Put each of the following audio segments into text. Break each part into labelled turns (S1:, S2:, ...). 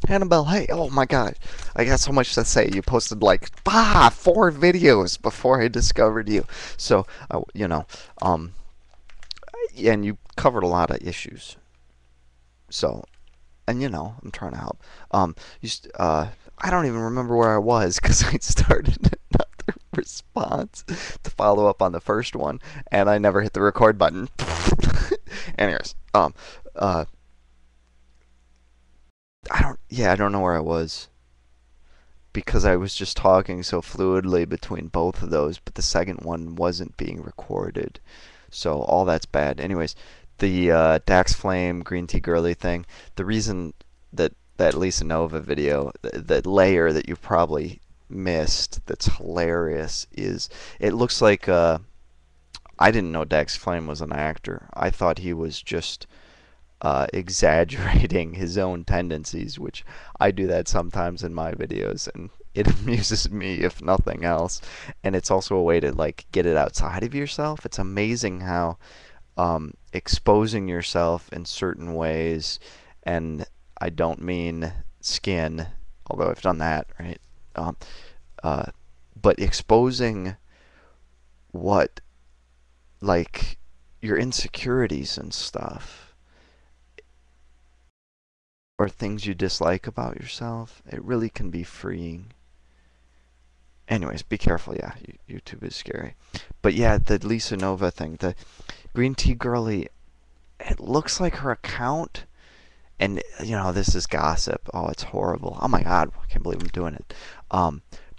S1: Annabelle, hey, oh my god, I got so much to say. You posted like 4 videos before I discovered you. So, um, and you covered a lot of issues. So, and I'm trying to help. You, I don't even remember where I was because I started another response to follow up on the first one, and I never hit the record button. Anyways, uh, I don't know where I was because I was just talking so fluidly between both of those, but the second one wasn't being recorded. So all that's bad. Anyways, the Dax Flame Green Tea Girly thing, the reason that Lisa Nova video, the layer that you probably missed that's hilarious is it looks like I didn't know Dax Flame was an actor. I thought he was just exaggerating his own tendencies, which I do that sometimes in my videos, and it amuses me if nothing else. And it's also a way to like get it outside of yourself. It's amazing how exposing yourself in certain ways, and I don't mean skin, although I've done that, right? Um, uh, but exposing what, like, your insecurities and stuff or things you dislike about yourself, it really can be freeing. Anyways, be careful. Yeah, YouTube is scary. But yeah, the Lisa Nova thing, the Green Tea Girly, it looks like her account, and this is gossip. Oh, it's horrible. Oh my God, I can't believe I'm doing it.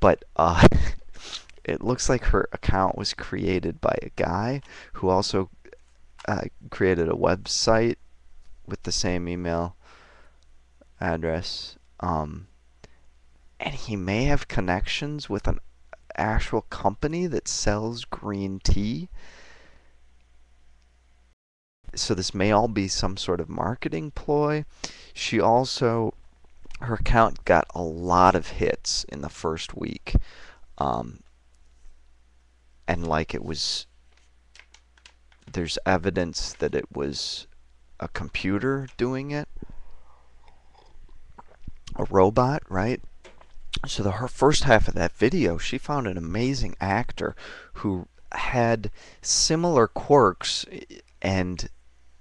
S1: But it looks like her account was created by a guy who also created a website with the same email address. And he may have connections with an actual company that sells green tea. So this may all be some sort of marketing ploy. She also, her account got a lot of hits in the first week. Um, and like it was, there's evidence that it was a computer doing it, a robot, right? So her first half of that video, she found an amazing actor who had similar quirks and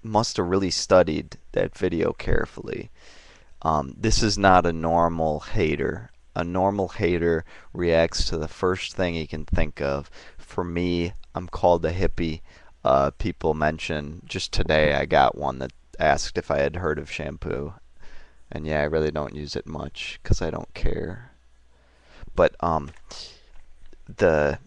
S1: must have really studied that video carefully. This is not a normal hater. A normal hater reacts to the first thing he can think of. For me, I'm called a hippie. People mention, just today I got one that asked if I had heard of shampoo. And yeah, I really don't use it much because I don't care. But the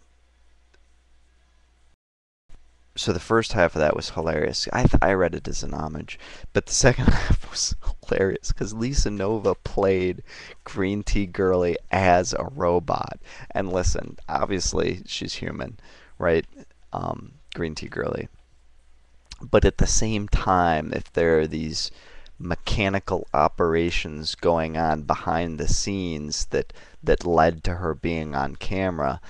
S1: so the first half of that was hilarious. I read it as an homage, but the second half was hilarious because Lisa Nova played Green Tea Girly as a robot. And listen, obviously she's human, right? Green Tea Girly. But at the same time, if there are these mechanical operations going on behind the scenes that led to her being on camera,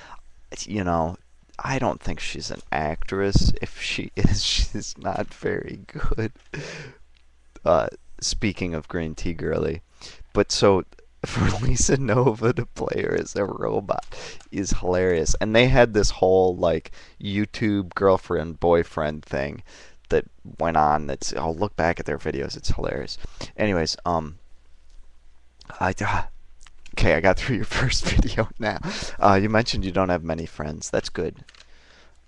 S1: you know, I don't think she's an actress. If she is, she's not very good. Uh, Speaking of Green Tea Girly, but so for Lisa Nova to play her as a robot is hilarious. And they had this whole like YouTube girlfriend boyfriend thing that went on. I'll look back at their videos. It's hilarious. Anyways, I okay, I got through your first video now. You mentioned you don't have many friends. That's good.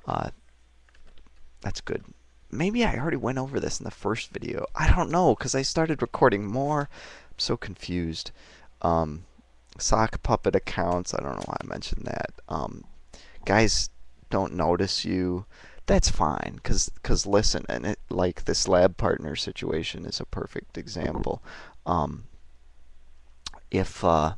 S1: Uh, that's good. Maybe I already went over this in the first video. I don't know, because I started recording more. I'm so confused. Um, Sock puppet accounts. I don't know why I mentioned that. Guys don't notice you. That's fine, cause listen, and it like this lab partner situation is a perfect example. Um, if and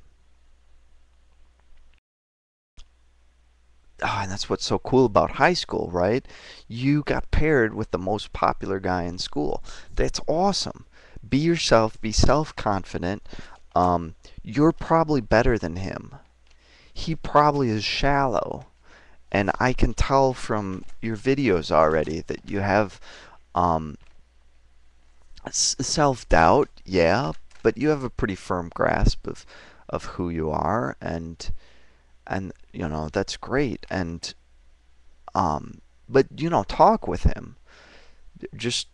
S1: that's what's so cool about high school, right? You got paired with the most popular guy in school. That's awesome. Be yourself, be self-confident. You're probably better than him. He probably is shallow. And I can tell from your videos already that you have um, self-doubt, yeah, but you have a pretty firm grasp of who you are, and that's great. And but talk with him. Just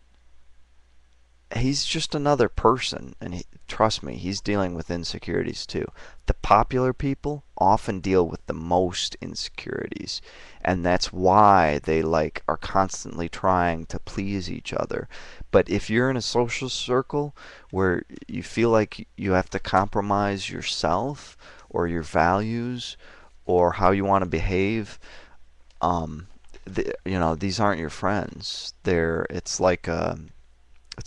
S1: he's just another person, and trust me, he's dealing with insecurities too. The popular people often deal with the most insecurities, and that's why they are constantly trying to please each other. But if you're in a social circle where you feel like you have to compromise yourself or your values or how you want to behave, um, these aren't your friends. It's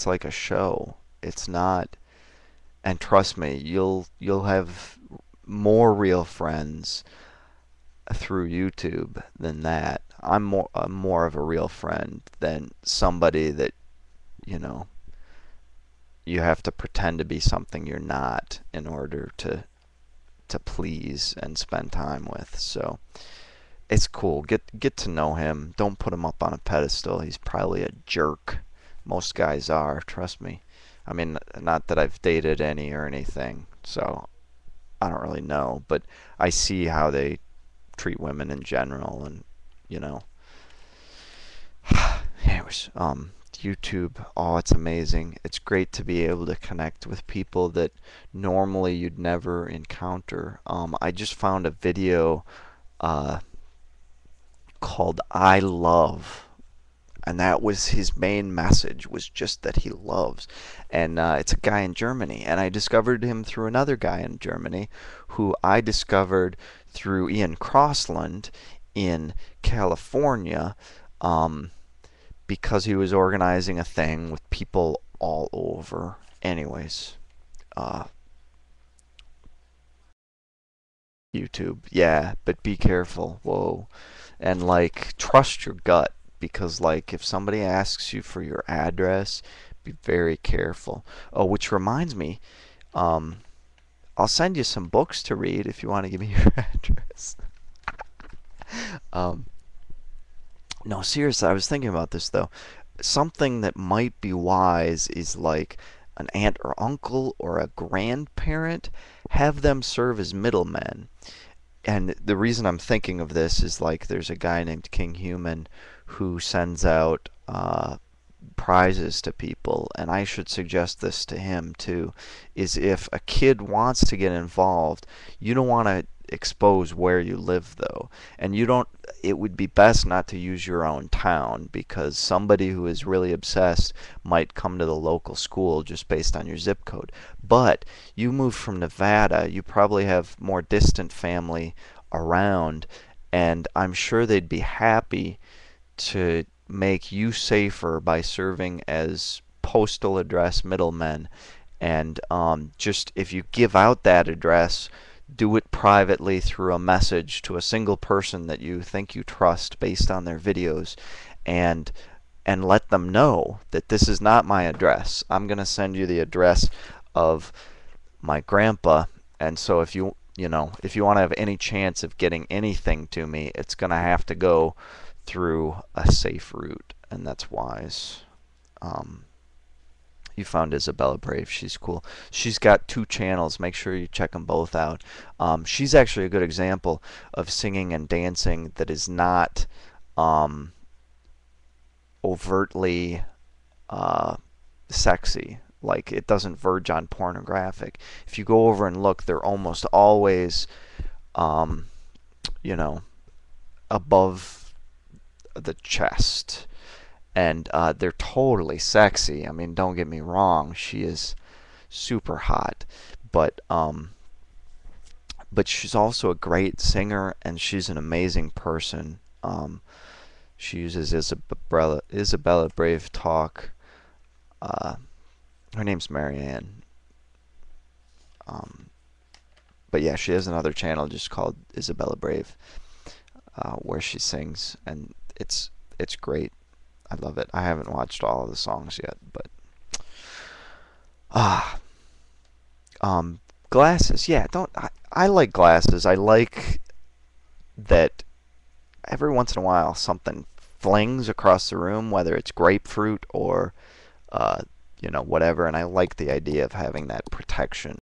S1: like a show. It's not, and trust me, you'll have more real friends through YouTube than that. I'm more of a real friend than somebody that, you know, you have to pretend to be something you're not in order to please and spend time with. So, it's cool. Get to know him. Don't put him up on a pedestal. He's probably a jerk. Most guys are, trust me. I mean, not that I've dated any or anything, so I don't really know, but I see how they treat women in general, and you know. Anyways, YouTube, oh, it's amazing. It's great to be able to connect with people that normally you'd never encounter. I just found a video uh, called "I Love," and that was his main message, was just that he loves. And it's a guy in Germany, and I discovered him through another guy in Germany who I discovered through Ian Crossland in California, um, because he was organizing a thing with people all over. Anyways, uh, YouTube, yeah, but be careful. Whoa. And trust your gut, because if somebody asks you for your address, be very careful. Oh, which reminds me, um, I'll send you some books to read if you want to give me your address. Um, no, seriously, I was thinking about this though. Something that might be wise is an aunt or uncle or a grandparent, have them serve as middlemen. And the reason I'm thinking of this is there's a guy named King Human who sends out prizes to people, and I should suggest this to him too, is if a kid wants to get involved, you don't want to expose where you live though, and you don't it would be best not to use your own town, because somebody who is really obsessed might come to the local school just based on your zip code. But you moved from Nevada, you probably have more distant family around, and I'm sure they'd be happy to make you safer by serving as postal address middlemen. And just if you give out that address, do it privately through a message to a single person that you think you trust based on their videos, and let them know that this is not my address. I'm going to send you the address of my grandpa, and so if you want to have any chance of getting anything to me, it's going to have to go through a safe route, and that's wise. Um, you found Isabella Brave. She's cool. She's got 2 channels. Make sure you check them both out. She's actually a good example of singing and dancing that is not um, overtly sexy. It doesn't verge on pornographic. If you go over and look, they're almost always, um, you know, above the chest, and they're totally sexy. I mean, don't get me wrong, she is super hot, but she's also a great singer, and she's an amazing person. She uses Isabella Brave Talk. Uh, Her name's Marianne. Um, but yeah, she has another channel just called Isabella Brave, where she sings, and it's great. I love it. I haven't watched all of the songs yet, but ah, um, glasses. Yeah, don't I like glasses. I like that every once in a while something flings across the room, whether it's grapefruit or uh, whatever. And I like the idea of having that protection